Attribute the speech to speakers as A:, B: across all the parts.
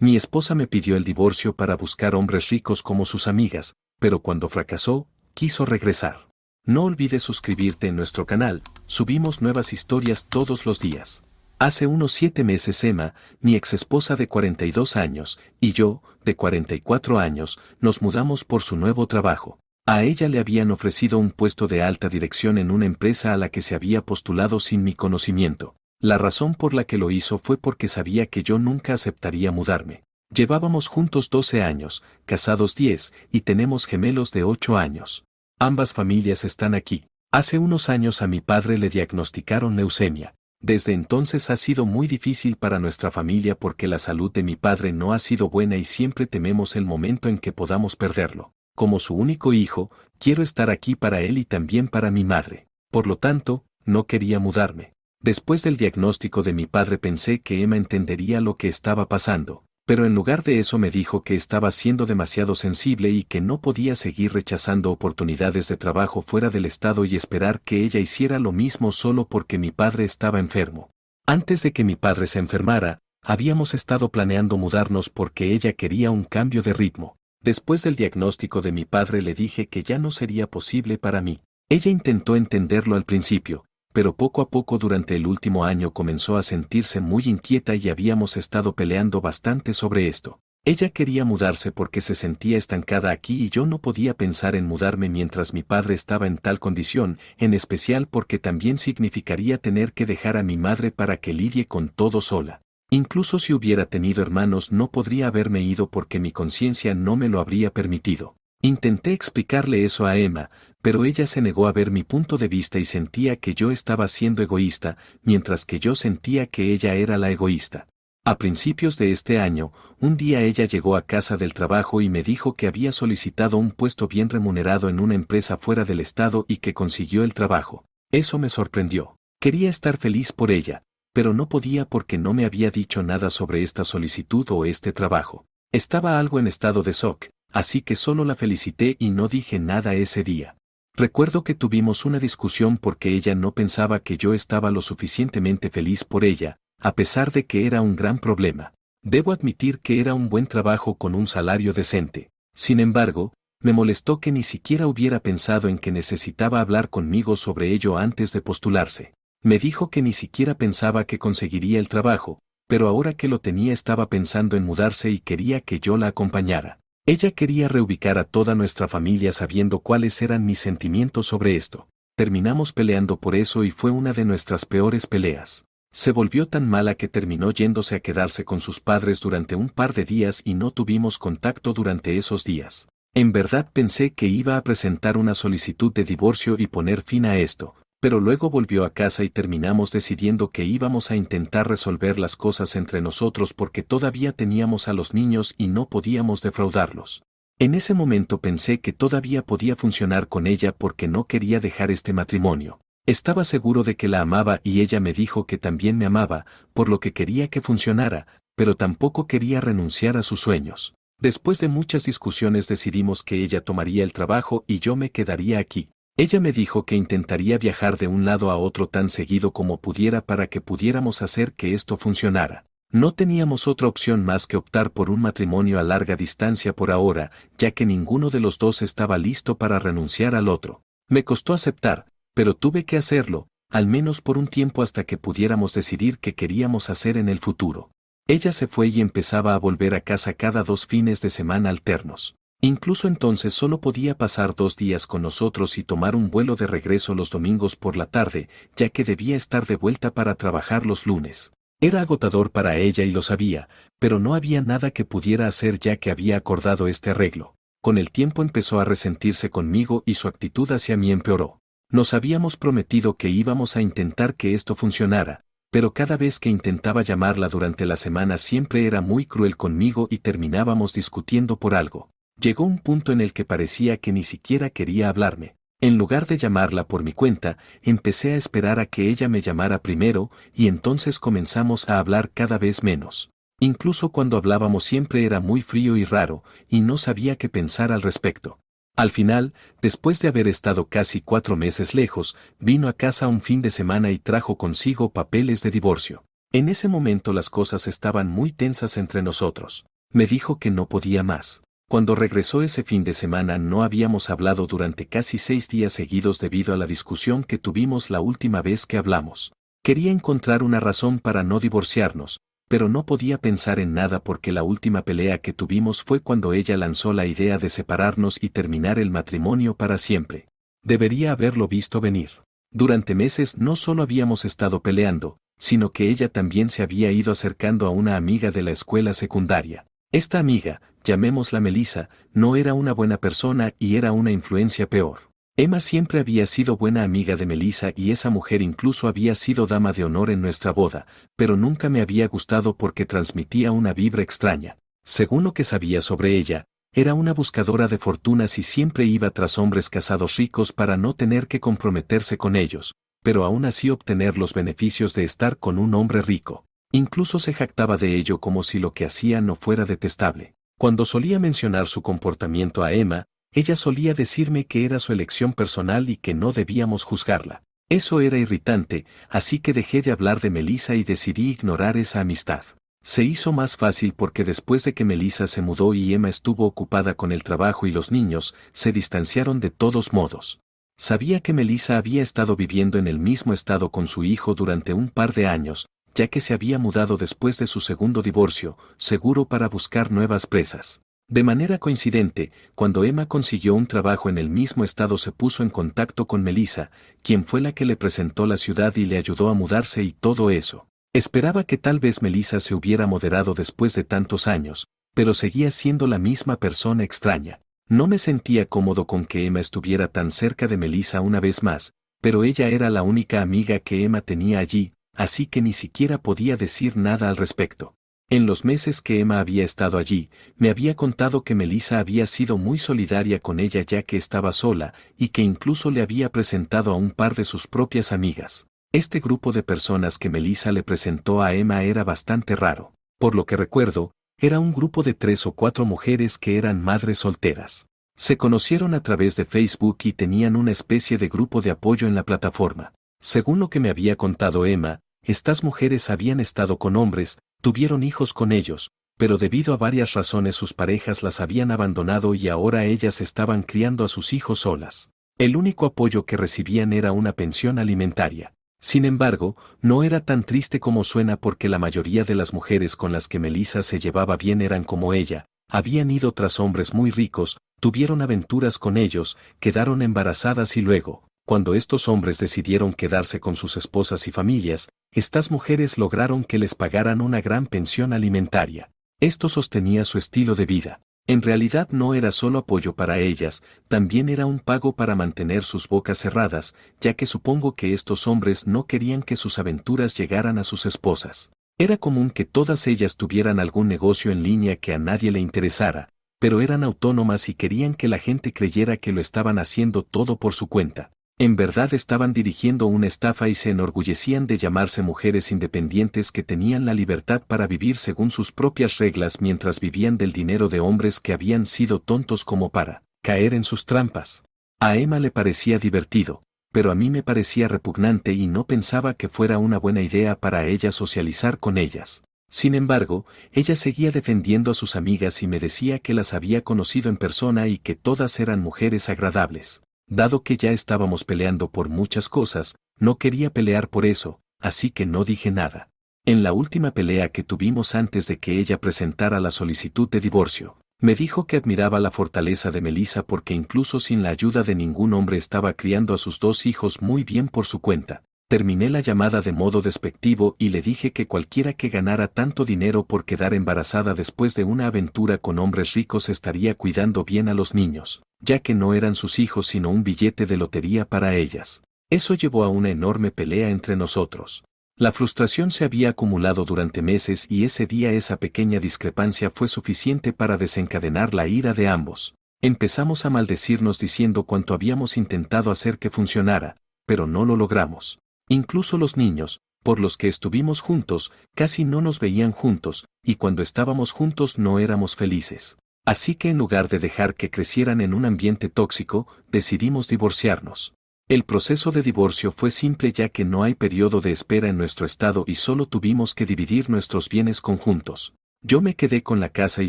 A: Mi esposa me pidió el divorcio para buscar hombres ricos como sus amigas, pero cuando fracasó, quiso regresar. No olvides suscribirte en nuestro canal, subimos nuevas historias todos los días. Hace unos 7 meses Emma, mi exesposa de 42 años, y yo, de 44 años, nos mudamos por su nuevo trabajo. A ella le habían ofrecido un puesto de alta dirección en una empresa a la que se había postulado sin mi conocimiento. La razón por la que lo hizo fue porque sabía que yo nunca aceptaría mudarme. Llevábamos juntos 12 años, casados 10, y tenemos gemelos de 8 años. Ambas familias están aquí. Hace unos años a mi padre le diagnosticaron leucemia. Desde entonces ha sido muy difícil para nuestra familia porque la salud de mi padre no ha sido buena y siempre tememos el momento en que podamos perderlo. Como su único hijo, quiero estar aquí para él y también para mi madre. Por lo tanto, no quería mudarme. Después del diagnóstico de mi padre pensé que Emma entendería lo que estaba pasando, pero en lugar de eso me dijo que estaba siendo demasiado sensible y que no podía seguir rechazando oportunidades de trabajo fuera del estado y esperar que ella hiciera lo mismo solo porque mi padre estaba enfermo. Antes de que mi padre se enfermara, habíamos estado planeando mudarnos porque ella quería un cambio de ritmo. Después del diagnóstico de mi padre le dije que ya no sería posible para mí. Ella intentó entenderlo al principio, pero poco a poco durante el último año comenzó a sentirse muy inquieta y habíamos estado peleando bastante sobre esto. Ella quería mudarse porque se sentía estancada aquí y yo no podía pensar en mudarme mientras mi padre estaba en tal condición, en especial porque también significaría tener que dejar a mi madre para que lidie con todo sola. Incluso si hubiera tenido hermanos no podría haberme ido porque mi conciencia no me lo habría permitido. Intenté explicarle eso a Emma, pero ella se negó a ver mi punto de vista y sentía que yo estaba siendo egoísta, mientras que yo sentía que ella era la egoísta. A principios de este año, un día ella llegó a casa del trabajo y me dijo que había solicitado un puesto bien remunerado en una empresa fuera del estado y que consiguió el trabajo. Eso me sorprendió. Quería estar feliz por ella, pero no podía porque no me había dicho nada sobre esta solicitud o este trabajo. Estaba algo en estado de shock, así que solo la felicité y no dije nada ese día. Recuerdo que tuvimos una discusión porque ella no pensaba que yo estaba lo suficientemente feliz por ella, a pesar de que era un gran problema. Debo admitir que era un buen trabajo con un salario decente. Sin embargo, me molestó que ni siquiera hubiera pensado en que necesitaba hablar conmigo sobre ello antes de postularse. Me dijo que ni siquiera pensaba que conseguiría el trabajo, pero ahora que lo tenía estaba pensando en mudarse y quería que yo la acompañara. Ella quería reubicar a toda nuestra familia sabiendo cuáles eran mis sentimientos sobre esto. Terminamos peleando por eso y fue una de nuestras peores peleas. Se volvió tan mala que terminó yéndose a quedarse con sus padres durante un par de días y no tuvimos contacto durante esos días. En verdad pensé que iba a presentar una solicitud de divorcio y poner fin a esto, pero luego volvió a casa y terminamos decidiendo que íbamos a intentar resolver las cosas entre nosotros porque todavía teníamos a los niños y no podíamos defraudarlos. En ese momento pensé que todavía podía funcionar con ella porque no quería dejar este matrimonio. Estaba seguro de que la amaba y ella me dijo que también me amaba, por lo que quería que funcionara, pero tampoco quería renunciar a sus sueños. Después de muchas discusiones decidimos que ella tomaría el trabajo y yo me quedaría aquí. Ella me dijo que intentaría viajar de un lado a otro tan seguido como pudiera para que pudiéramos hacer que esto funcionara. No teníamos otra opción más que optar por un matrimonio a larga distancia por ahora, ya que ninguno de los dos estaba listo para renunciar al otro. Me costó aceptar, pero tuve que hacerlo, al menos por un tiempo hasta que pudiéramos decidir qué queríamos hacer en el futuro. Ella se fue y empezaba a volver a casa cada 2 fines de semana alternos. Incluso entonces solo podía pasar 2 días con nosotros y tomar un vuelo de regreso los domingos por la tarde, ya que debía estar de vuelta para trabajar los lunes. Era agotador para ella y lo sabía, pero no había nada que pudiera hacer ya que había acordado este arreglo. Con el tiempo empezó a resentirse conmigo y su actitud hacia mí empeoró. Nos habíamos prometido que íbamos a intentar que esto funcionara, pero cada vez que intentaba llamarla durante la semana siempre era muy cruel conmigo y terminábamos discutiendo por algo. Llegó un punto en el que parecía que ni siquiera quería hablarme. En lugar de llamarla por mi cuenta, empecé a esperar a que ella me llamara primero y entonces comenzamos a hablar cada vez menos. Incluso cuando hablábamos siempre era muy frío y raro, y no sabía qué pensar al respecto. Al final, después de haber estado casi 4 meses lejos, vino a casa un fin de semana y trajo consigo papeles de divorcio. En ese momento las cosas estaban muy tensas entre nosotros. Me dijo que no podía más. Cuando regresó ese fin de semana no habíamos hablado durante casi 6 días seguidos debido a la discusión que tuvimos la última vez que hablamos. Quería encontrar una razón para no divorciarnos, pero no podía pensar en nada porque la última pelea que tuvimos fue cuando ella lanzó la idea de separarnos y terminar el matrimonio para siempre. Debería haberlo visto venir. Durante meses no solo habíamos estado peleando, sino que ella también se había ido acercando a una amiga de la escuela secundaria. Esta amiga, llamémosla Melissa, no era una buena persona y era una influencia peor. Emma siempre había sido buena amiga de Melissa y esa mujer incluso había sido dama de honor en nuestra boda, pero nunca me había gustado porque transmitía una vibra extraña. Según lo que sabía sobre ella, era una buscadora de fortunas y siempre iba tras hombres casados ricos para no tener que comprometerse con ellos, pero aún así obtener los beneficios de estar con un hombre rico. Incluso se jactaba de ello como si lo que hacía no fuera detestable. Cuando solía mencionar su comportamiento a Emma, ella solía decirme que era su elección personal y que no debíamos juzgarla. Eso era irritante, así que dejé de hablar de Melissa y decidí ignorar esa amistad. Se hizo más fácil porque después de que Melissa se mudó y Emma estuvo ocupada con el trabajo y los niños, se distanciaron de todos modos. Sabía que Melissa había estado viviendo en el mismo estado con su hijo durante un par de años, ya que se había mudado después de su segundo divorcio, seguro para buscar nuevas presas. De manera coincidente, cuando Emma consiguió un trabajo en el mismo estado se puso en contacto con Melissa, quien fue la que le presentó la ciudad y le ayudó a mudarse y todo eso. Esperaba que tal vez Melissa se hubiera moderado después de tantos años, pero seguía siendo la misma persona extraña. No me sentía cómodo con que Emma estuviera tan cerca de Melissa una vez más, pero ella era la única amiga que Emma tenía allí, así que ni siquiera podía decir nada al respecto. En los meses que Emma había estado allí, me había contado que Melissa había sido muy solidaria con ella ya que estaba sola, y que incluso le había presentado a un par de sus propias amigas. Este grupo de personas que Melissa le presentó a Emma era bastante raro. Por lo que recuerdo, era un grupo de 3 o 4 mujeres que eran madres solteras. Se conocieron a través de Facebook y tenían una especie de grupo de apoyo en la plataforma. Según lo que me había contado Emma, estas mujeres habían estado con hombres, tuvieron hijos con ellos, pero debido a varias razones sus parejas las habían abandonado y ahora ellas estaban criando a sus hijos solas. El único apoyo que recibían era una pensión alimentaria. Sin embargo, no era tan triste como suena porque la mayoría de las mujeres con las que Melissa se llevaba bien eran como ella, habían ido tras hombres muy ricos, tuvieron aventuras con ellos, quedaron embarazadas y luego, cuando estos hombres decidieron quedarse con sus esposas y familias, estas mujeres lograron que les pagaran una gran pensión alimentaria. Esto sostenía su estilo de vida. En realidad no era solo apoyo para ellas, también era un pago para mantener sus bocas cerradas, ya que supongo que estos hombres no querían que sus aventuras llegaran a sus esposas. Era común que todas ellas tuvieran algún negocio en línea que a nadie le interesara, pero eran autónomas y querían que la gente creyera que lo estaban haciendo todo por su cuenta. En verdad estaban dirigiendo una estafa y se enorgullecían de llamarse mujeres independientes que tenían la libertad para vivir según sus propias reglas mientras vivían del dinero de hombres que habían sido tontos como para caer en sus trampas. A Emma le parecía divertido, pero a mí me parecía repugnante y no pensaba que fuera una buena idea para ella socializar con ellas. Sin embargo, ella seguía defendiendo a sus amigas y me decía que las había conocido en persona y que todas eran mujeres agradables. Dado que ya estábamos peleando por muchas cosas, no quería pelear por eso, así que no dije nada. En la última pelea que tuvimos antes de que ella presentara la solicitud de divorcio, me dijo que admiraba la fortaleza de Melissa porque incluso sin la ayuda de ningún hombre estaba criando a sus 2 hijos muy bien por su cuenta. Terminé la llamada de modo despectivo y le dije que cualquiera que ganara tanto dinero por quedar embarazada después de una aventura con hombres ricos estaría cuidando bien a los niños, ya que no eran sus hijos sino un billete de lotería para ellas. Eso llevó a una enorme pelea entre nosotros. La frustración se había acumulado durante meses y ese día esa pequeña discrepancia fue suficiente para desencadenar la ira de ambos. Empezamos a maldecirnos diciendo cuánto habíamos intentado hacer que funcionara, pero no lo logramos. Incluso los niños, por los que estuvimos juntos, casi no nos veían juntos, y cuando estábamos juntos no éramos felices. Así que en lugar de dejar que crecieran en un ambiente tóxico, decidimos divorciarnos. El proceso de divorcio fue simple ya que no hay periodo de espera en nuestro estado y solo tuvimos que dividir nuestros bienes conjuntos. Yo me quedé con la casa y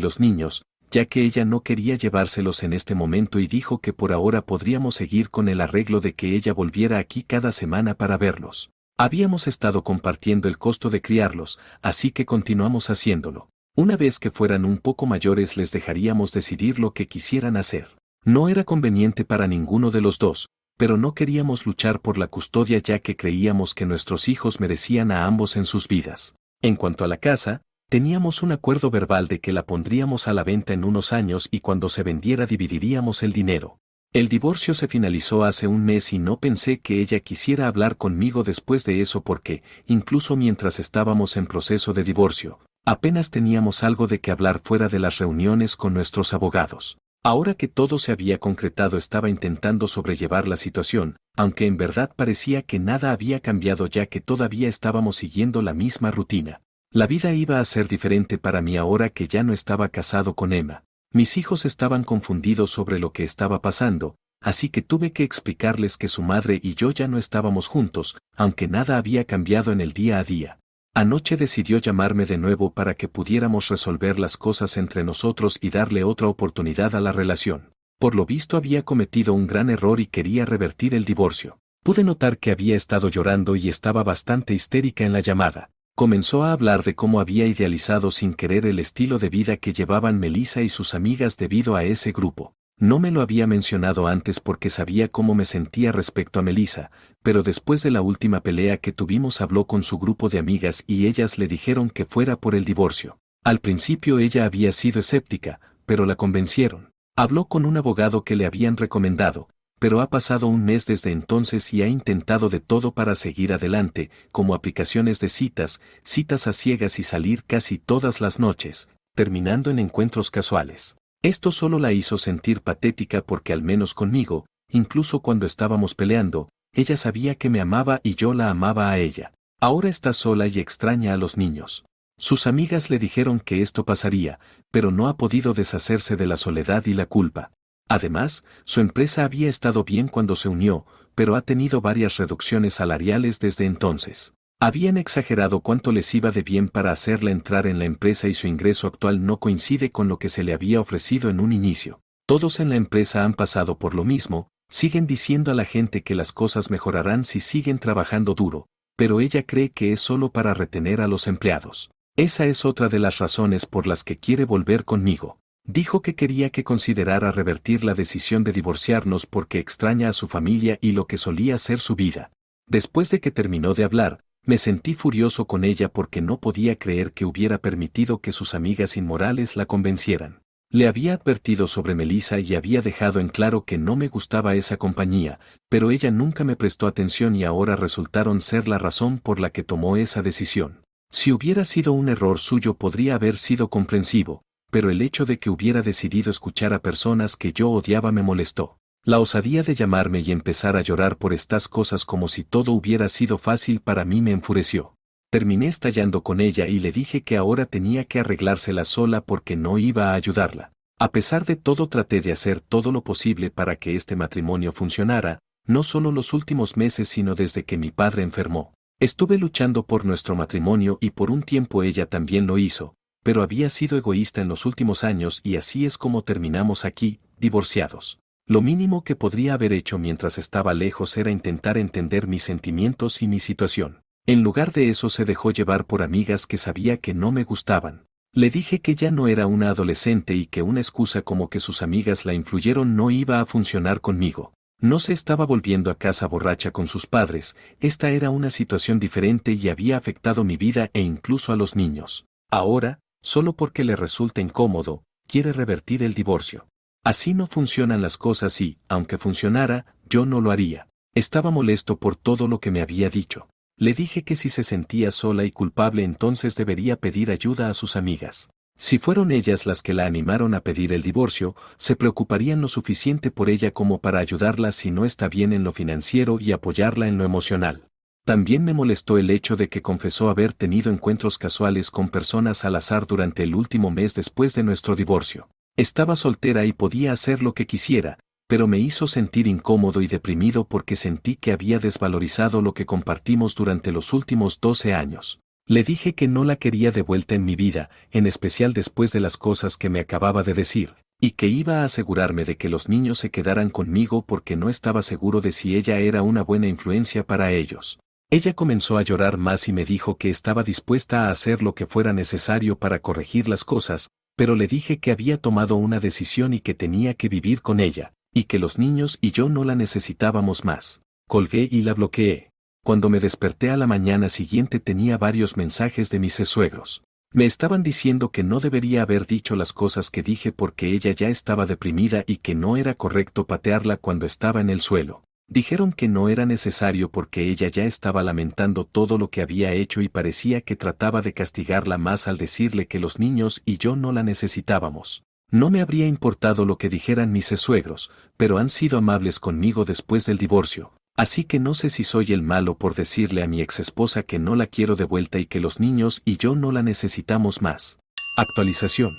A: los niños, ya que ella no quería llevárselos en este momento y dijo que por ahora podríamos seguir con el arreglo de que ella volviera aquí cada semana para verlos. Habíamos estado compartiendo el costo de criarlos, así que continuamos haciéndolo. Una vez que fueran un poco mayores les dejaríamos decidir lo que quisieran hacer. No era conveniente para ninguno de los dos, pero no queríamos luchar por la custodia ya que creíamos que nuestros hijos merecían a ambos en sus vidas. En cuanto a la casa, teníamos un acuerdo verbal de que la pondríamos a la venta en unos años y cuando se vendiera dividiríamos el dinero. El divorcio se finalizó hace un mes y no pensé que ella quisiera hablar conmigo después de eso porque, incluso mientras estábamos en proceso de divorcio, apenas teníamos algo de qué hablar fuera de las reuniones con nuestros abogados. Ahora que todo se había concretado estaba intentando sobrellevar la situación, aunque en verdad parecía que nada había cambiado ya que todavía estábamos siguiendo la misma rutina. La vida iba a ser diferente para mí ahora que ya no estaba casado con Emma. Mis hijos estaban confundidos sobre lo que estaba pasando, así que tuve que explicarles que su madre y yo ya no estábamos juntos, aunque nada había cambiado en el día a día. Anoche decidió llamarme de nuevo para que pudiéramos resolver las cosas entre nosotros y darle otra oportunidad a la relación. Por lo visto había cometido un gran error y quería revertir el divorcio. Pude notar que había estado llorando y estaba bastante histérica en la llamada. Comenzó a hablar de cómo había idealizado sin querer el estilo de vida que llevaban Melissa y sus amigas debido a ese grupo. No me lo había mencionado antes porque sabía cómo me sentía respecto a Melissa, pero después de la última pelea que tuvimos habló con su grupo de amigas y ellas le dijeron que fuera por el divorcio. Al principio ella había sido escéptica, pero la convencieron. Habló con un abogado que le habían recomendado, pero ha pasado un mes desde entonces y ha intentado de todo para seguir adelante, como aplicaciones de citas, citas a ciegas y salir casi todas las noches, terminando en encuentros casuales. Esto solo la hizo sentir patética porque al menos conmigo, incluso cuando estábamos peleando, ella sabía que me amaba y yo la amaba a ella. Ahora está sola y extraña a los niños. Sus amigas le dijeron que esto pasaría, pero no ha podido deshacerse de la soledad y la culpa. Además, su empresa había estado bien cuando se unió, pero ha tenido varias reducciones salariales desde entonces. Habían exagerado cuánto les iba de bien para hacerla entrar en la empresa y su ingreso actual no coincide con lo que se le había ofrecido en un inicio. Todos en la empresa han pasado por lo mismo, siguen diciendo a la gente que las cosas mejorarán si siguen trabajando duro, pero ella cree que es solo para retener a los empleados. Esa es otra de las razones por las que quiere volver conmigo. Dijo que quería que considerara revertir la decisión de divorciarnos porque extraña a su familia y lo que solía ser su vida. Después de que terminó de hablar, me sentí furioso con ella porque no podía creer que hubiera permitido que sus amigas inmorales la convencieran. Le había advertido sobre Melissa y había dejado en claro que no me gustaba esa compañía, pero ella nunca me prestó atención y ahora resultaron ser la razón por la que tomó esa decisión. Si hubiera sido un error suyo podría haber sido comprensivo, pero el hecho de que hubiera decidido escuchar a personas que yo odiaba me molestó. La osadía de llamarme y empezar a llorar por estas cosas como si todo hubiera sido fácil para mí me enfureció. Terminé estallando con ella y le dije que ahora tenía que arreglársela sola porque no iba a ayudarla. A pesar de todo traté de hacer todo lo posible para que este matrimonio funcionara, no solo los últimos meses sino desde que mi padre enfermó. Estuve luchando por nuestro matrimonio y por un tiempo ella también lo hizo, pero había sido egoísta en los últimos años y así es como terminamos aquí, divorciados. Lo mínimo que podría haber hecho mientras estaba lejos era intentar entender mis sentimientos y mi situación. En lugar de eso se dejó llevar por amigas que sabía que no me gustaban. Le dije que ya no era una adolescente y que una excusa como que sus amigas la influyeron no iba a funcionar conmigo. No se estaba volviendo a casa borracha con sus padres, esta era una situación diferente y había afectado mi vida e incluso a los niños. Ahora, solo porque le resulta incómodo, quiere revertir el divorcio. Así no funcionan las cosas y, aunque funcionara, yo no lo haría. Estaba molesto por todo lo que me había dicho. Le dije que si se sentía sola y culpable entonces debería pedir ayuda a sus amigas. Si fueron ellas las que la animaron a pedir el divorcio, se preocuparían lo suficiente por ella como para ayudarla si no está bien en lo financiero y apoyarla en lo emocional. También me molestó el hecho de que confesó haber tenido encuentros casuales con personas al azar durante el último mes después de nuestro divorcio. Estaba soltera y podía hacer lo que quisiera, pero me hizo sentir incómodo y deprimido porque sentí que había desvalorizado lo que compartimos durante los últimos 12 años. Le dije que no la quería de vuelta en mi vida, en especial después de las cosas que me acababa de decir, y que iba a asegurarme de que los niños se quedaran conmigo porque no estaba seguro de si ella era una buena influencia para ellos. Ella comenzó a llorar más y me dijo que estaba dispuesta a hacer lo que fuera necesario para corregir las cosas, pero le dije que había tomado una decisión y que tenía que vivir con ella, y que los niños y yo no la necesitábamos más. Colgué y la bloqueé. Cuando me desperté a la mañana siguiente tenía varios mensajes de mis suegros. Me estaban diciendo que no debería haber dicho las cosas que dije porque ella ya estaba deprimida y que no era correcto patearla cuando estaba en el suelo. Dijeron que no era necesario porque ella ya estaba lamentando todo lo que había hecho y parecía que trataba de castigarla más al decirle que los niños y yo no la necesitábamos. No me habría importado lo que dijeran mis suegros, pero han sido amables conmigo después del divorcio. Así que no sé si soy el malo por decirle a mi exesposa que no la quiero de vuelta y que los niños y yo no la necesitamos más. Actualización.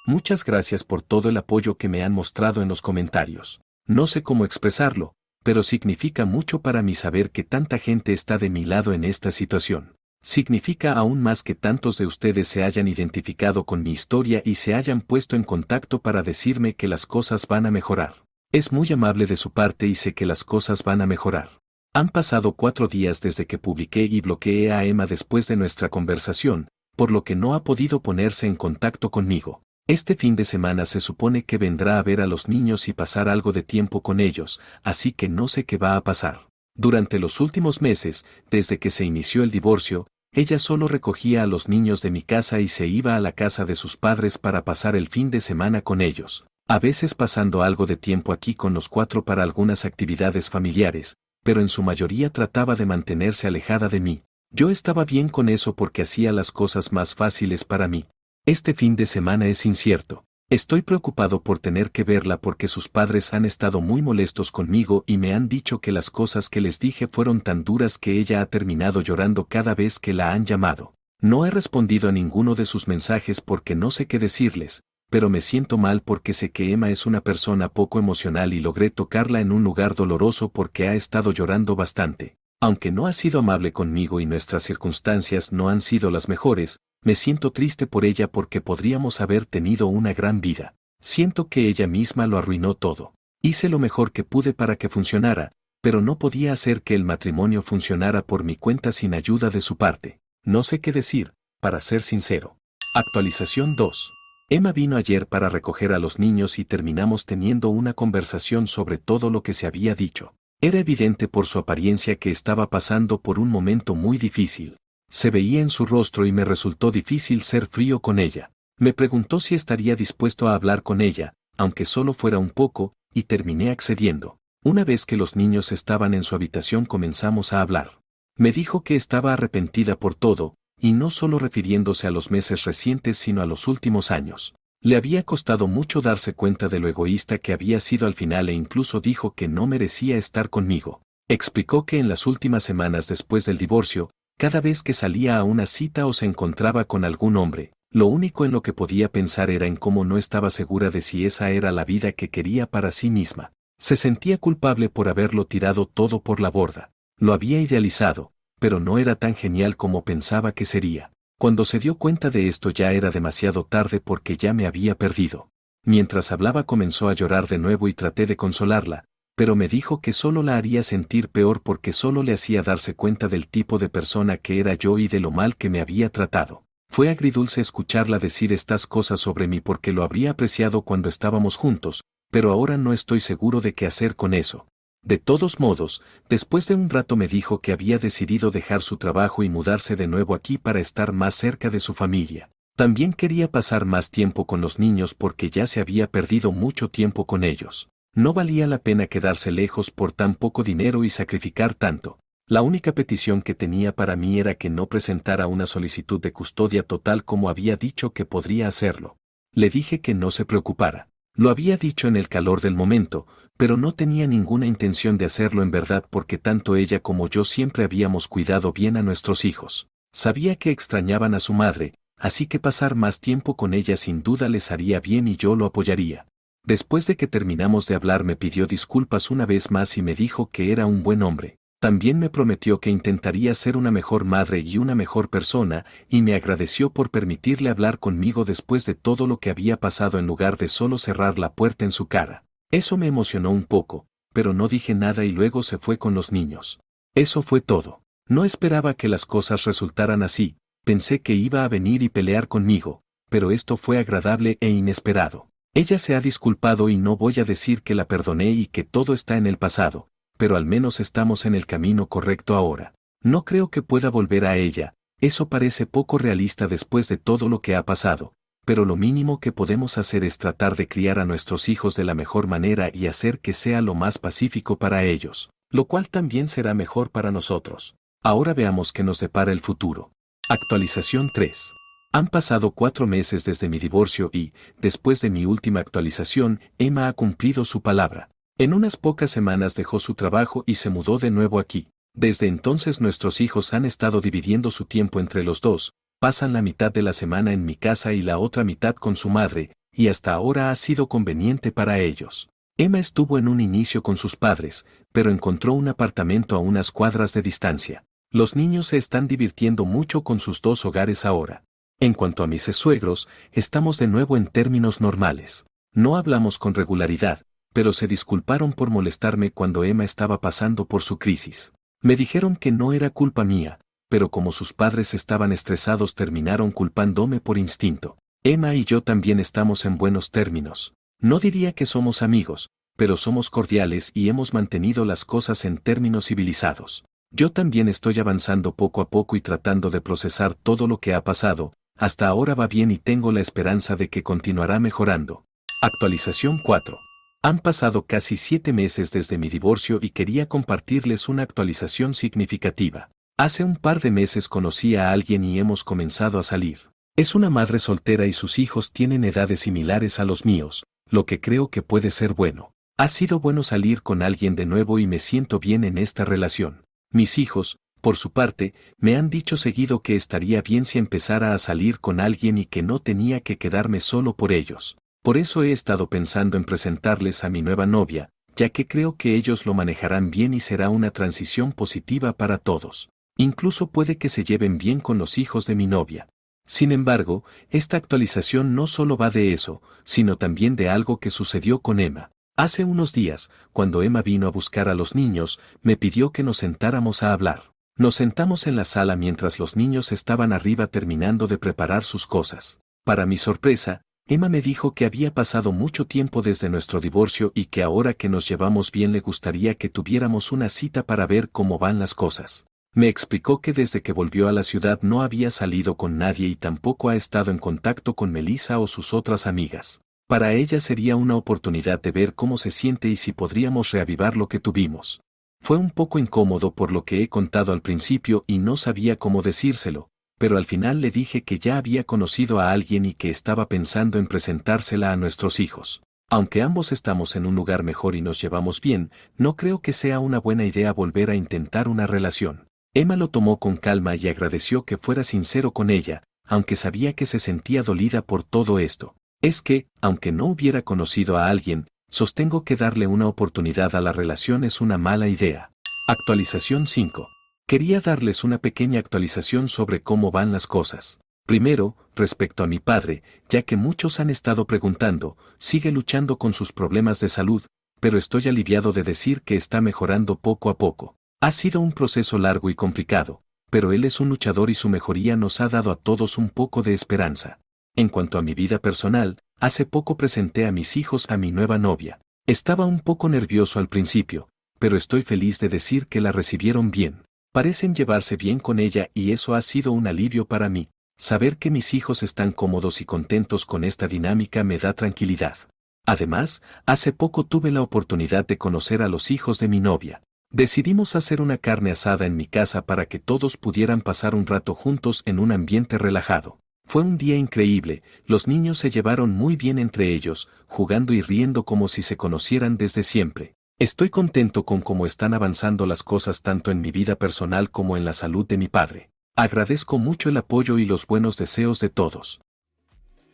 A: Muchas gracias por todo el apoyo que me han mostrado en los comentarios. No sé cómo expresarlo, pero significa mucho para mí saber que tanta gente está de mi lado en esta situación. Significa aún más que tantos de ustedes se hayan identificado con mi historia y se hayan puesto en contacto para decirme que las cosas van a mejorar. Es muy amable de su parte y sé que las cosas van a mejorar. Han pasado 4 días desde que publiqué y bloqueé a Emma después de nuestra conversación, por lo que no ha podido ponerse en contacto conmigo. Este fin de semana se supone que vendrá a ver a los niños y pasar algo de tiempo con ellos, así que no sé qué va a pasar. Durante los últimos meses, desde que se inició el divorcio, ella solo recogía a los niños de mi casa y se iba a la casa de sus padres para pasar el fin de semana con ellos. A veces pasando algo de tiempo aquí con los 4 para algunas actividades familiares, pero en su mayoría trataba de mantenerse alejada de mí. Yo estaba bien con eso porque hacía las cosas más fáciles para mí. Este fin de semana es incierto. Estoy preocupado por tener que verla porque sus padres han estado muy molestos conmigo y me han dicho que las cosas que les dije fueron tan duras que ella ha terminado llorando cada vez que la han llamado. No he respondido a ninguno de sus mensajes porque no sé qué decirles, pero me siento mal porque sé que Emma es una persona poco emocional y logré tocarla en un lugar doloroso porque ha estado llorando bastante. Aunque no ha sido amable conmigo y nuestras circunstancias no han sido las mejores, me siento triste por ella porque podríamos haber tenido una gran vida. Siento que ella misma lo arruinó todo. Hice lo mejor que pude para que funcionara, pero no podía hacer que el matrimonio funcionara por mi cuenta sin ayuda de su parte. No sé qué decir, para ser sincero. Actualización 2. Emma vino ayer para recoger a los niños y terminamos teniendo una conversación sobre todo lo que se había dicho. Era evidente por su apariencia que estaba pasando por un momento muy difícil. Se veía en su rostro y me resultó difícil ser frío con ella. Me preguntó si estaría dispuesto a hablar con ella, aunque solo fuera un poco, y terminé accediendo. Una vez que los niños estaban en su habitación comenzamos a hablar. Me dijo que estaba arrepentida por todo, y no solo refiriéndose a los meses recientes sino a los últimos años. Le había costado mucho darse cuenta de lo egoísta que había sido al final e incluso dijo que no merecía estar conmigo. Explicó que en las últimas semanas después del divorcio, cada vez que salía a una cita o se encontraba con algún hombre, lo único en lo que podía pensar era en cómo no estaba segura de si esa era la vida que quería para sí misma. Se sentía culpable por haberlo tirado todo por la borda. Lo había idealizado, pero no era tan genial como pensaba que sería. Cuando se dio cuenta de esto ya era demasiado tarde porque ya me había perdido. Mientras hablaba comenzó a llorar de nuevo y traté de consolarla, pero me dijo que solo la haría sentir peor porque solo le hacía darse cuenta del tipo de persona que era yo y de lo mal que me había tratado. Fue agridulce escucharla decir estas cosas sobre mí porque lo habría apreciado cuando estábamos juntos, pero ahora no estoy seguro de qué hacer con eso. De todos modos, después de un rato me dijo que había decidido dejar su trabajo y mudarse de nuevo aquí para estar más cerca de su familia. También quería pasar más tiempo con los niños porque ya se había perdido mucho tiempo con ellos. No valía la pena quedarse lejos por tan poco dinero y sacrificar tanto. La única petición que tenía para mí era que no presentara una solicitud de custodia total como había dicho que podría hacerlo. Le dije que no se preocupara. Lo había dicho en el calor del momento, pero no tenía ninguna intención de hacerlo en verdad porque tanto ella como yo siempre habíamos cuidado bien a nuestros hijos. Sabía que extrañaban a su madre, así que pasar más tiempo con ella sin duda les haría bien y yo lo apoyaría. Después de que terminamos de hablar me pidió disculpas una vez más y me dijo que era un buen hombre. También me prometió que intentaría ser una mejor madre y una mejor persona, y me agradeció por permitirle hablar conmigo después de todo lo que había pasado en lugar de solo cerrar la puerta en su cara. Eso me emocionó un poco, pero no dije nada y luego se fue con los niños. Eso fue todo. No esperaba que las cosas resultaran así, pensé que iba a venir y pelear conmigo, pero esto fue agradable e inesperado. Ella se ha disculpado y no voy a decir que la perdoné y que todo está en el pasado, pero al menos estamos en el camino correcto ahora. No creo que pueda volver a ella, eso parece poco realista después de todo lo que ha pasado, pero lo mínimo que podemos hacer es tratar de criar a nuestros hijos de la mejor manera y hacer que sea lo más pacífico para ellos, lo cual también será mejor para nosotros. Ahora veamos qué nos depara el futuro. Actualización 3. Han pasado 4 meses desde mi divorcio y, después de mi última actualización, Emma ha cumplido su palabra. En unas pocas semanas dejó su trabajo y se mudó de nuevo aquí. Desde entonces nuestros hijos han estado dividiendo su tiempo entre los dos, pasan la mitad de la semana en mi casa y la otra mitad con su madre, y hasta ahora ha sido conveniente para ellos. Emma estuvo en un inicio con sus padres, pero encontró un apartamento a unas cuadras de distancia. Los niños se están divirtiendo mucho con sus dos hogares ahora. En cuanto a mis suegros, estamos de nuevo en términos normales. No hablamos con regularidad, pero se disculparon por molestarme cuando Emma estaba pasando por su crisis. Me dijeron que no era culpa mía, pero como sus padres estaban estresados terminaron culpándome por instinto. Emma y yo también estamos en buenos términos. No diría que somos amigos, pero somos cordiales y hemos mantenido las cosas en términos civilizados. Yo también estoy avanzando poco a poco y tratando de procesar todo lo que ha pasado. Hasta ahora va bien y tengo la esperanza de que continuará mejorando. Actualización 4. Han pasado casi 7 meses desde mi divorcio y quería compartirles una actualización significativa. Hace un par de meses conocí a alguien y hemos comenzado a salir. Es una madre soltera y sus hijos tienen edades similares a los míos, lo que creo que puede ser bueno. Ha sido bueno salir con alguien de nuevo y me siento bien en esta relación. Mis hijos, por su parte, me han dicho seguido que estaría bien si empezara a salir con alguien y que no tenía que quedarme solo por ellos. Por eso he estado pensando en presentarles a mi nueva novia, ya que creo que ellos lo manejarán bien y será una transición positiva para todos. Incluso puede que se lleven bien con los hijos de mi novia. Sin embargo, esta actualización no solo va de eso, sino también de algo que sucedió con Emma. Hace unos días, cuando Emma vino a buscar a los niños, me pidió que nos sentáramos a hablar. Nos sentamos en la sala mientras los niños estaban arriba terminando de preparar sus cosas. Para mi sorpresa, Emma me dijo que había pasado mucho tiempo desde nuestro divorcio y que ahora que nos llevamos bien le gustaría que tuviéramos una cita para ver cómo van las cosas. Me explicó que desde que volvió a la ciudad no había salido con nadie y tampoco ha estado en contacto con Melissa o sus otras amigas. Para ella sería una oportunidad de ver cómo se siente y si podríamos reavivar lo que tuvimos. Fue un poco incómodo por lo que he contado al principio y no sabía cómo decírselo, pero al final le dije que ya había conocido a alguien y que estaba pensando en presentársela a nuestros hijos. Aunque ambos estamos en un lugar mejor y nos llevamos bien, no creo que sea una buena idea volver a intentar una relación. Emma lo tomó con calma y agradeció que fuera sincero con ella, aunque sabía que se sentía dolida por todo esto. Es que, aunque no hubiera conocido a alguien, sostengo que darle una oportunidad a la relación es una mala idea. Actualización 5. Quería darles una pequeña actualización sobre cómo van las cosas. Primero, respecto a mi padre, ya que muchos han estado preguntando, sigue luchando con sus problemas de salud, pero estoy aliviado de decir que está mejorando poco a poco. Ha sido un proceso largo y complicado, pero él es un luchador y su mejoría nos ha dado a todos un poco de esperanza. En cuanto a mi vida personal, hace poco presenté a mis hijos a mi nueva novia. Estaba un poco nervioso al principio, pero estoy feliz de decir que la recibieron bien. Parecen llevarse bien con ella y eso ha sido un alivio para mí. Saber que mis hijos están cómodos y contentos con esta dinámica me da tranquilidad. Además, hace poco tuve la oportunidad de conocer a los hijos de mi novia. Decidimos hacer una carne asada en mi casa para que todos pudieran pasar un rato juntos en un ambiente relajado. Fue un día increíble, los niños se llevaron muy bien entre ellos, jugando y riendo como si se conocieran desde siempre. Estoy contento con cómo están avanzando las cosas tanto en mi vida personal como en la salud de mi padre. Agradezco mucho el apoyo y los buenos deseos de todos.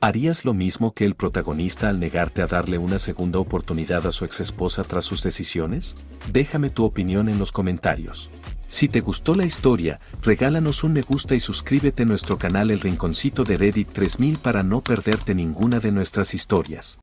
A: ¿Harías lo mismo que el protagonista al negarte a darle una segunda oportunidad a su exesposa tras sus decisiones? Déjame tu opinión en los comentarios. Si te gustó la historia, regálanos un me gusta y suscríbete a nuestro canal El Rinconcito de Reddit 3000 para no perderte ninguna de nuestras historias.